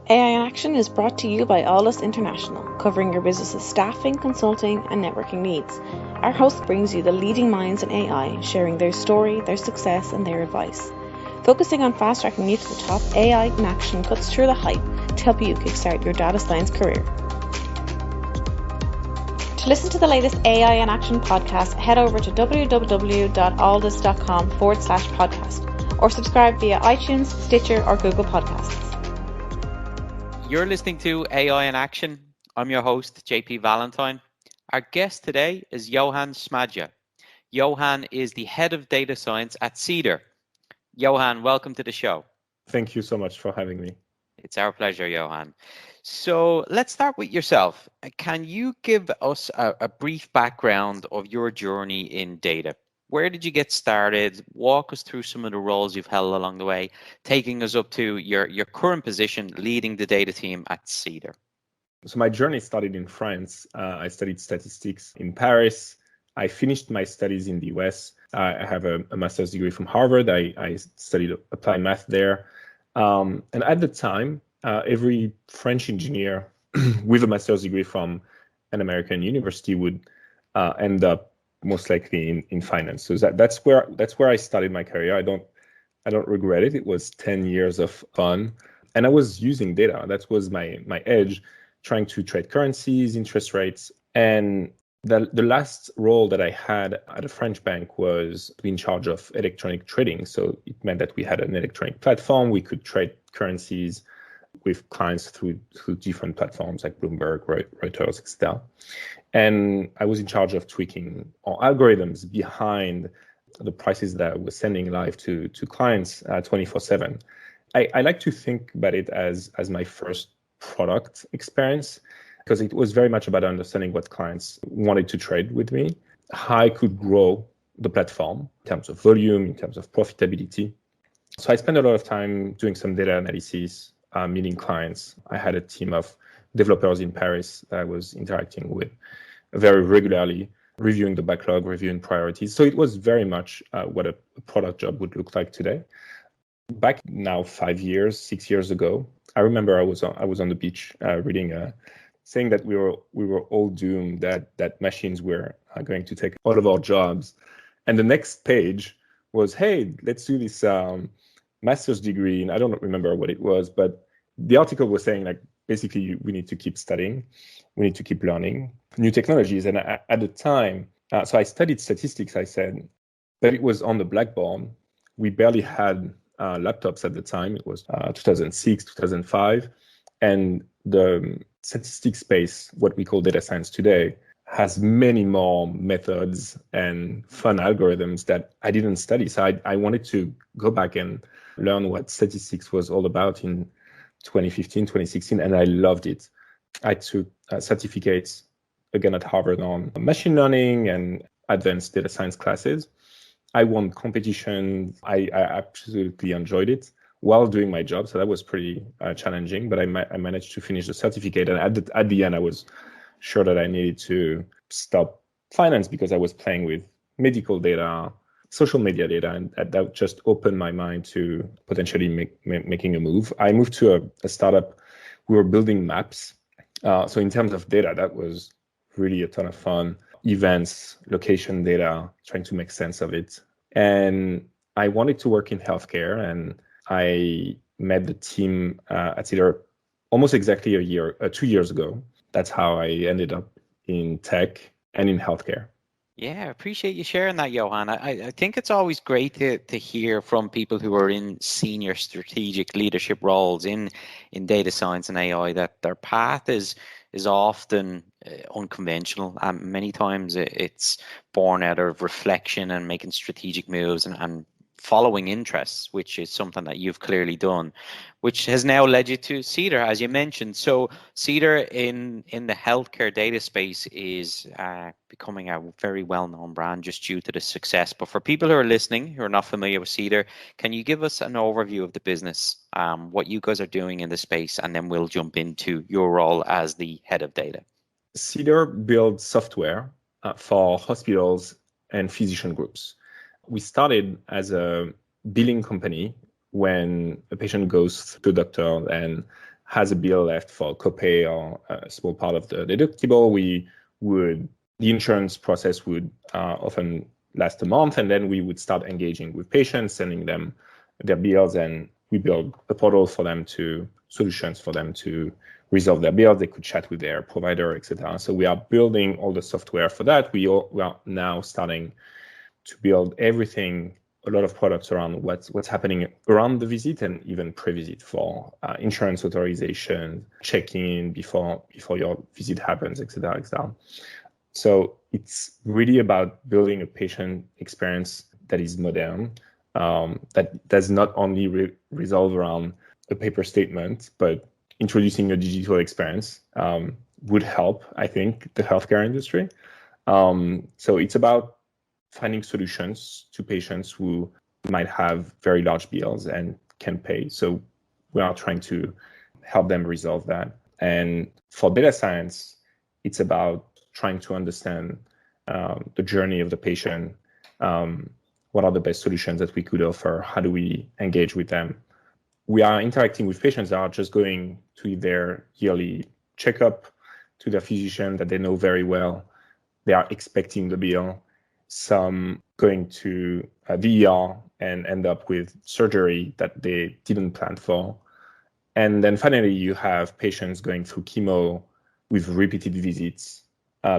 AI in Action is brought to you by Alldus International, covering your business's staffing, consulting, and networking needs. Our host brings you the leading minds in AI, sharing their story, their success, and their advice. Focusing on fast-tracking you to the top, AI in Action cuts through the hype to help you kickstart your data science career. To listen to the latest AI in Action podcast, head over to www.alldus.com/podcast or subscribe via iTunes, Stitcher, or Google Podcasts. You're listening to AI in Action. I'm your host, JP Valentine. Our guest today is Yohann Smadja. Yohann is the head of data science at Cedar. Yohann, welcome to the show. Thank you so much for having me. It's our pleasure, Yohann. So let's start with yourself. Can you give us a brief background of your journey in data? Where did you get started? Walk us through some of the roles you've held along the way, taking us up to your current position, leading the data team at Cedar. So my journey started in France. I studied statistics in Paris. I finished my studies in the US. I have a master's degree from Harvard. I studied applied math there. And at the time, every French engineer with a master's degree from an American university would end up most likely in finance. So that's where I started my career. I don't regret it. It was 10 years of fun, and I was using data. That was my edge, trying to trade currencies, interest rates. And the last role that I had at a French bank was in charge of electronic trading. So it meant that we had an electronic platform. We could trade currencies with clients through different platforms like Bloomberg, Reuters, etc. And I was in charge of tweaking our algorithms behind the prices that I was sending live to clients 24/7. I like to think about it as my first product experience, because it was very much about understanding what clients wanted to trade with me, how I could grow the platform in terms of volume, in terms of profitability. So I spent a lot of time doing some data analysis, meeting clients. I had a team of developers in Paris that I was interacting with very regularly, reviewing the backlog, reviewing priorities. So it was very much what a product job would look like today. Back now 6 years ago, I remember I was on the beach reading saying that we were all doomed, that machines were going to take all of our jobs. And the next page was, hey, let's do this master's degree. And I don't remember what it was, but the article was saying, like, basically we need to keep studying, we need to keep learning new technologies. And at the time, so I studied statistics, I said, but it was on the blackboard. We barely had laptops at the time. It was 2006, 2005. And the statistics space, what we call data science today, has many more methods and fun algorithms that I didn't study. So I wanted to go back and learn what statistics was all about in 2015, 2016, and I loved it. I took certificates again at Harvard on machine learning and advanced data science classes. I won competitions. I absolutely enjoyed it while doing my job. So that was pretty challenging, but I managed to finish the certificate. And at the end, I was sure that I needed to stop finance because I was playing with medical data, social media data, and that just opened my mind to potentially making a move. I moved to a startup. We were building maps. So in terms of data, that was really a ton of fun. Events, location data, trying to make sense of it. And I wanted to work in healthcare, and I met the team at Cedar almost exactly 2 years ago. That's how I ended up in tech and in healthcare. Yeah, I appreciate you sharing that, Yohann. I think it's always great to hear from people who are in senior strategic leadership roles in data science and AI that their path is often unconventional. Many times it's born out of reflection and making strategic moves and following interests, which is something that you've clearly done, which has now led you to Cedar, as you mentioned. So Cedar in the healthcare data space is becoming a very well-known brand just due to the success. But for people who are listening, who are not familiar with Cedar, can you give us an overview of the business, what you guys are doing in the space, and then we'll jump into your role as the head of data. Cedar builds software for hospitals and physician groups. We started as a billing company when a patient goes to the doctor and has a bill left for copay or a small part of the deductible, the insurance process would often last a month, and then we would start engaging with patients, sending them their bills, and we build a portal for them solutions for them to resolve their bills. They could chat with their provider, etc. So we are building all the software for that. We are now starting to build everything, a lot of products around what's happening around the visit and even pre-visit for insurance authorization, checking in before your visit happens, etc., etc. So it's really about building a patient experience that is modern, that does not only resolve around a paper statement, but introducing a digital experience would help, I think, the healthcare industry. So it's about finding solutions to patients who might have very large bills and can pay. So we are trying to help them resolve that. And for data science, it's about trying to understand the journey of the patient. What are the best solutions that we could offer? How do we engage with them? We are interacting with patients that are just going to their yearly checkup, to their physician that they know very well. They are expecting the bill. Some going to the ER and end up with surgery that they didn't plan for. And then finally, you have patients going through chemo with repeated visits,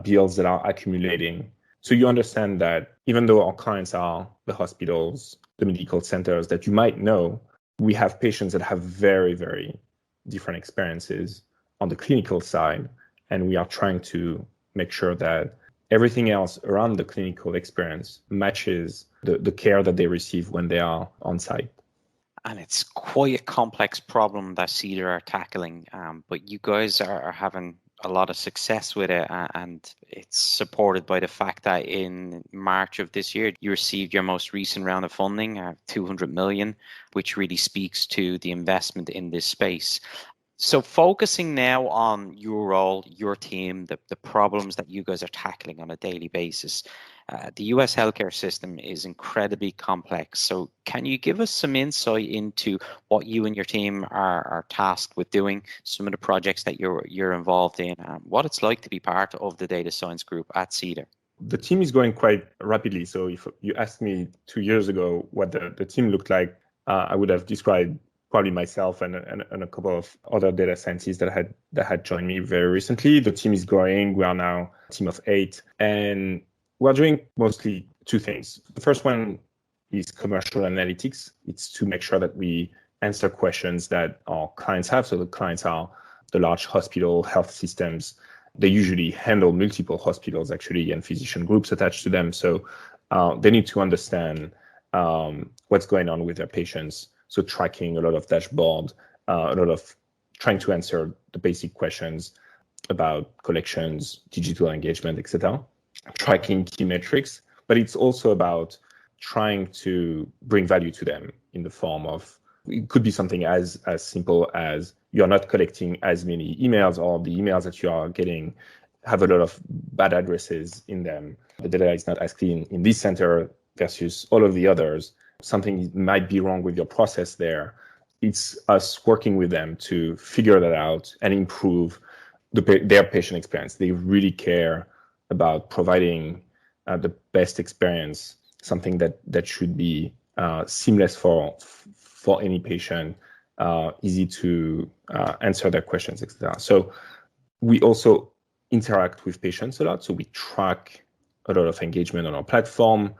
bills that are accumulating. So you understand that even though our clients are the hospitals, the medical centers that you might know, we have patients that have very, very different experiences on the clinical side. And we are trying to make sure that everything else around the clinical experience matches the care that they receive when they are on site. And it's quite a complex problem that Cedar are tackling, but you guys are having a lot of success with it, and it's supported by the fact that in March of this year, you received your most recent round of funding, 200 million, which really speaks to the investment in this space. So focusing now on your role, your team, the problems that you guys are tackling on a daily basis, the US healthcare system is incredibly complex. So can you give us some insight into what you and your team are tasked with doing, some of the projects that you're involved in, what it's like to be part of the data science group at Cedar? The team is growing quite rapidly. So if you asked me 2 years ago what the team looked like, I would have described probably myself and a couple of other data scientists that had joined me very recently. The team is growing. We are now a team of 8, and we're doing mostly 2 things. The first one is commercial analytics. It's to make sure that we answer questions that our clients have. So the clients are the large hospital health systems. They usually handle multiple hospitals actually and physician groups attached to them. So they need to understand what's going on with their patients. So tracking a lot of dashboard, a lot of trying to answer the basic questions about collections, digital engagement, etc. Tracking key metrics, but it's also about trying to bring value to them in the form of, it could be something as simple as you're not collecting as many emails, or the emails that you are getting have a lot of bad addresses in them. The data is not as clean in this center versus all of the others. Something might be wrong with your process there. It's us working with them to figure that out and improve their patient experience. They really care about providing the best experience, something that should be seamless for any patient, easy to answer their questions, etc. So we also interact with patients a lot. So we track a lot of engagement on our platform,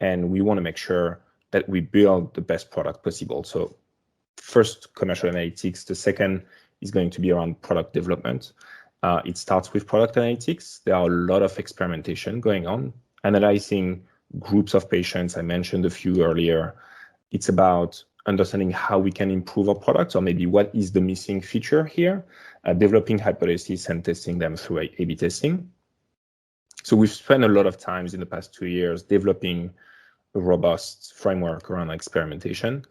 and we want to make sure that we build the best product possible. So first, commercial analytics. The second is going to be around product development. It starts with product analytics. There are a lot of experimentation going on, analyzing groups of patients. I mentioned a few earlier. It's about understanding how we can improve our products, or maybe what is the missing feature here, developing hypotheses and testing them through A/B testing. So we've spent a lot of time in the past 2 years developing a robust framework around experimentation.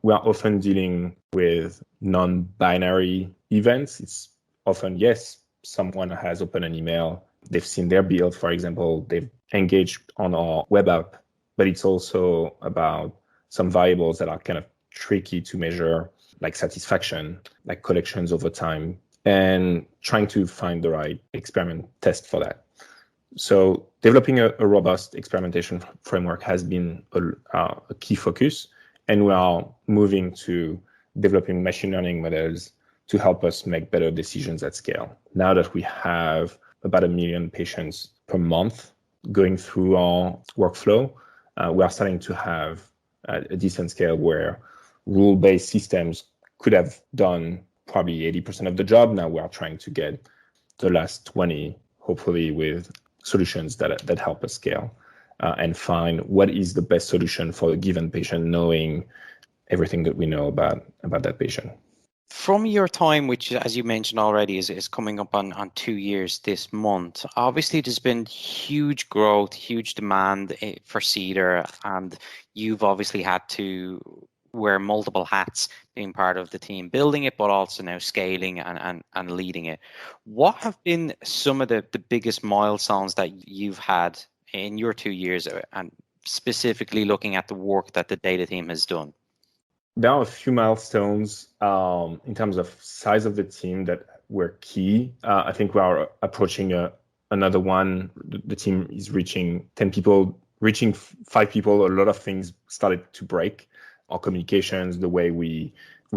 We are often dealing with non-binary events. It's often, yes, someone has opened an email, they've seen their bill, for example, they've engaged on our web app, but it's also about some variables that are kind of tricky to measure. like satisfaction, like collections over time, and trying to find the right experiment test for that. So developing a robust experimentation framework has been a key focus, and we are moving to developing machine learning models to help us make better decisions at scale. Now that we have about 1 million patients per month going through our workflow, we are starting to have a decent scale where rule-based systems could have done probably 80% of the job. Now we are trying to get the last 20, hopefully with solutions that help us scale and find what is the best solution for a given patient, knowing everything that we know about that patient. From your time, which, as you mentioned already, is coming up on 2 years this month, obviously there's been huge growth, huge demand for Cedar, and you've obviously had to wear multiple hats, being part of the team building it, but also now scaling and leading it. What have been some of the biggest milestones that you've had in your 2 years, and specifically looking at the work that the data team has done? There are a few milestones in terms of size of the team that were key. I think we are approaching another one. The team is reaching 10 people, reaching 5 people. A lot of things started to break. Our communications, the way we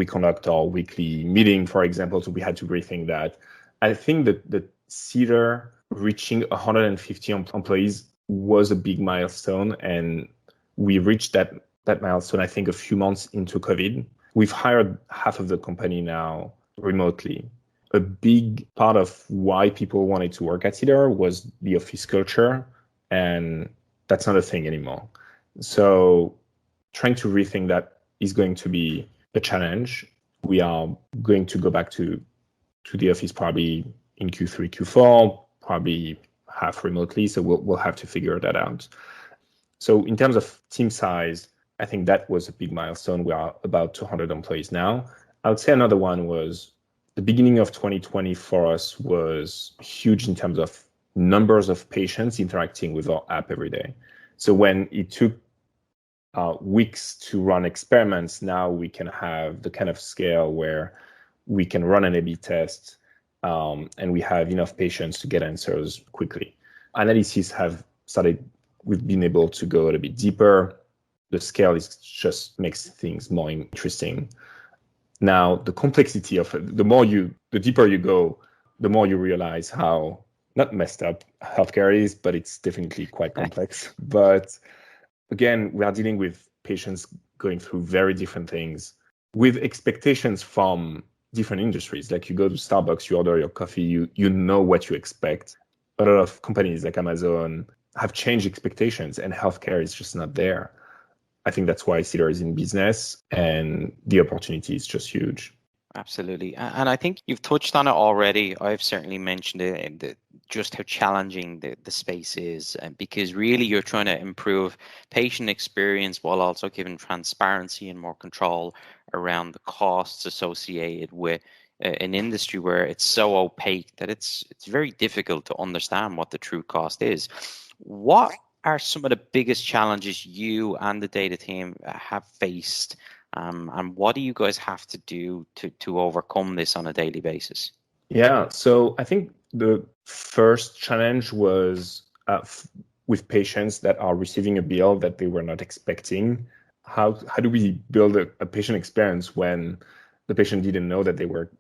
conduct our weekly meeting, for example, so we had to rethink that. I think that the Cedar reaching 150 employees was a big milestone, and we reached that milestone, I think, a few months into COVID. We've hired half of the company now remotely. A big part of why people wanted to work at Cedar was the office culture, and that's not a thing anymore. So trying to rethink that is going to be a challenge. We are going to go back to the office probably in Q3, Q4, probably half remotely. So we'll have to figure that out. So in terms of team size, I think that was a big milestone. We are about 200 employees now. I would say another one was the beginning of 2020 for us was huge in terms of numbers of patients interacting with our app every day. So when it took weeks to run experiments, now we can have the kind of scale where we can run an A/B test and we have enough patients to get answers quickly. Analysis have started, we've been able to go a little bit deeper. The scale is just makes things more interesting. Now, the complexity of it, the deeper you go, the more you realize how not messed up healthcare is, but it's definitely quite complex. But again, we are dealing with patients going through very different things with expectations from different industries. Like you go to Starbucks, you order your coffee, you know what you expect. A lot of companies like Amazon have changed expectations, and healthcare is just not there. I think that's why Cedar is in business, and the opportunity is just huge. Absolutely. And I think you've touched on it already. I've certainly mentioned it, just how challenging the space is, because really you're trying to improve patient experience while also giving transparency and more control around the costs associated with an industry where it's so opaque that it's very difficult to understand what the true cost is. What are some of the biggest challenges you and the data team have faced, and what do you guys have to do to overcome this on a daily basis? Yeah, so I think the first challenge was with patients that are receiving a bill that they were not expecting. How do we build a patient experience when the patient didn't know that they were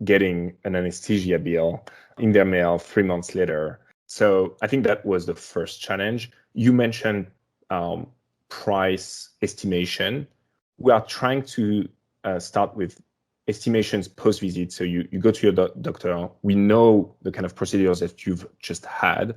getting an anesthesia bill in their mail 3 months later? So I think that was the first challenge. You mentioned price estimation. We are trying to start with estimations post-visit. So you go to your doctor. We know the kind of procedures that you've just had,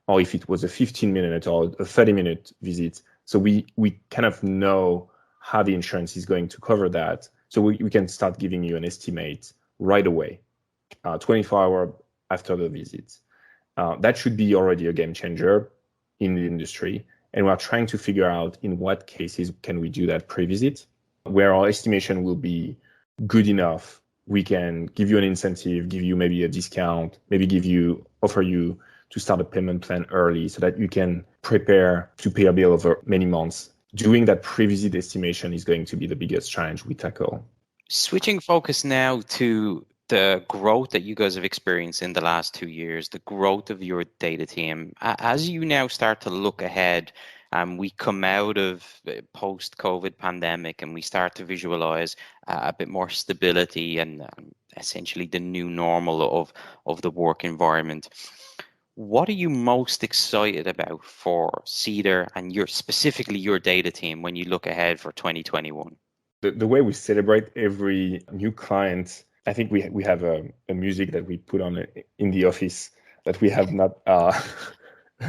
or if it was a 15-minute or a 30-minute visit. So we kind of know how the insurance is going to cover that. So we can start giving you an estimate right away, 24 hours after the visit. That should be already a game changer in the industry. And we're trying to figure out in what cases can we do that pre-visit, where our estimation will be good enough. We can give you an incentive, give you maybe a discount, maybe offer you to start a payment plan early so that you can prepare to pay a bill over many months. Doing that pre-visit estimation is going to be the biggest challenge we tackle. Switching focus now to the growth that you guys have experienced in the last 2 years, the growth of your data team. As you now start to look ahead, we come out of post-COVID pandemic and we start to visualize a bit more stability and essentially the new normal of the work environment. What are you most excited about for Cedar and specifically your data team when you look ahead for 2021? The way we celebrate every new client, I think we have a music that we put on in the office that we have not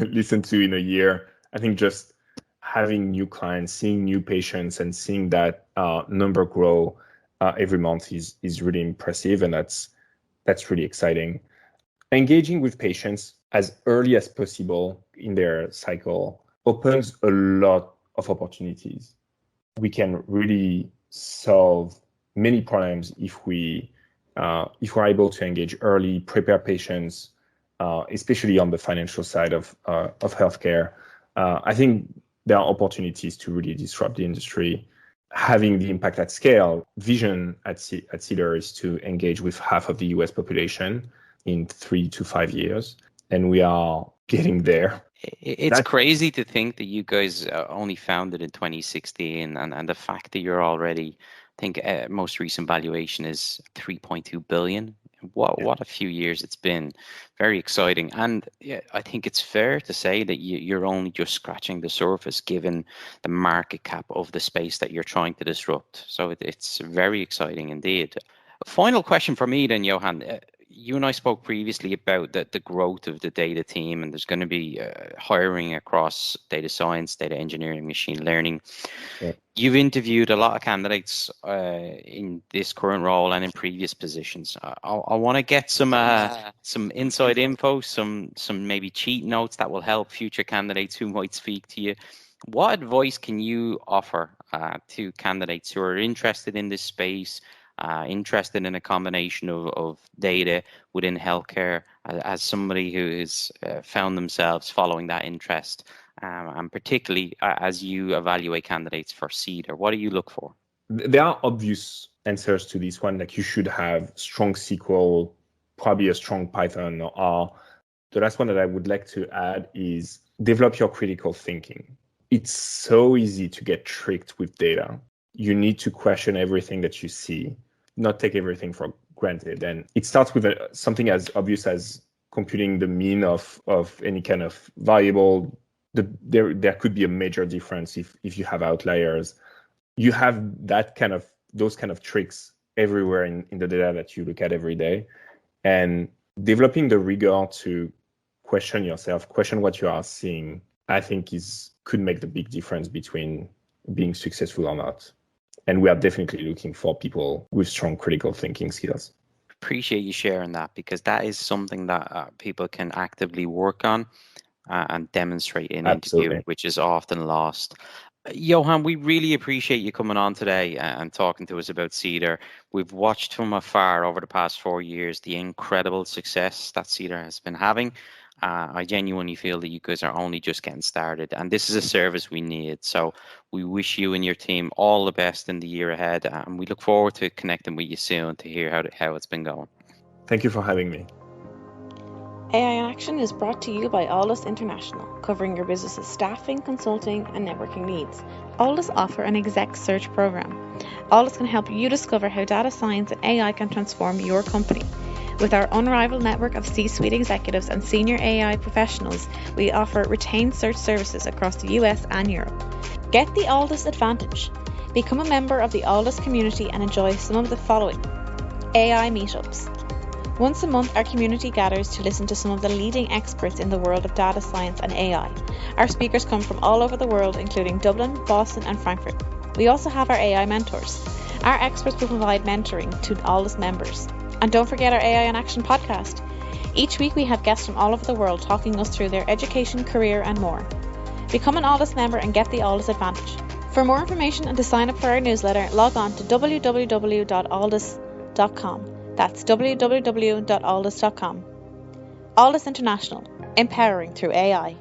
listened to in a year. I think just having new clients, seeing new patients, and seeing that number grow every month is really impressive, and that's really exciting. Engaging with patients as early as possible in their cycle opens a lot of opportunities. We can really solve many problems if we're able to engage early, prepare patients, especially on the financial side of healthcare. I think there are opportunities to really disrupt the industry. Having the impact at scale, vision at Cedar is to engage with half of the US population in 3 to 5 years, and we are getting there. It's crazy to think that you guys only founded in 2016, and the fact that you're already, I think, most recent valuation is 3.2 billion. What a few years it's been. Very exciting. And yeah, I think it's fair to say that you're only just scratching the surface given the market cap of the space that you're trying to disrupt. So it's very exciting indeed. Final question for me then, Yohann. You and I spoke previously about the growth of the data team, and there's going to be hiring across data science, data engineering, machine learning. Yeah. You've interviewed a lot of candidates in this current role and in previous positions. I want to get some inside info, some maybe cheat notes that will help future candidates who might speak to you. What advice can you offer to candidates who are interested in this space? Interested in a combination of data within healthcare as somebody who has found themselves following that interest, and particularly as you evaluate candidates for Cedar, what do you look for? There are obvious answers to this one, like you should have strong SQL, probably a strong Python or R. The last one that I would like to add is develop your critical thinking. It's so easy to get tricked with data. You need to question everything that you see, not take everything for granted. And it starts with something as obvious as computing the mean of any kind of variable. There could be a major difference if you have outliers. You have those kind of tricks everywhere in the data that you look at every day. And developing the rigor to question yourself, question what you are seeing, I think could make the big difference between being successful or not. And we are definitely looking for people with strong critical thinking skills. Appreciate you sharing that, because that is something that people can actively work on and demonstrate in interviewing, which is often lost. Yohann, we really appreciate you coming on today and talking to us about Cedar. We've watched from afar over the past 4 years the incredible success that Cedar has been having. I genuinely feel that you guys are only just getting started, and this is a service we need. So we wish you and your team all the best in the year ahead, and we look forward to connecting with you soon to hear how it's been going. Thank you for having me. AI in Action is brought to you by Alldus International, covering your business's staffing, consulting, and networking needs. Alldus offer an exec search program. Alldus can help you discover how data science and AI can transform your company. With our unrivaled network of C-suite executives and senior AI professionals, we offer retained search services across the US and Europe. Get the Alldus advantage. Become a member of the Alldus community and enjoy some of the following: AI meetups. Once a month, our community gathers to listen to some of the leading experts in the world of data science and AI. Our speakers come from all over the world, including Dublin, Boston, and Frankfurt. We also have our AI mentors. Our experts will provide mentoring to Alldus members. And don't forget our AI in Action podcast. Each week we have guests from all over the world talking us through their education, career, and more. Become an Alldus member and get the Alldus advantage. For more information and to sign up for our newsletter, log on to www.alldus.com. That's www.alldus.com. Alldus International, empowering through AI.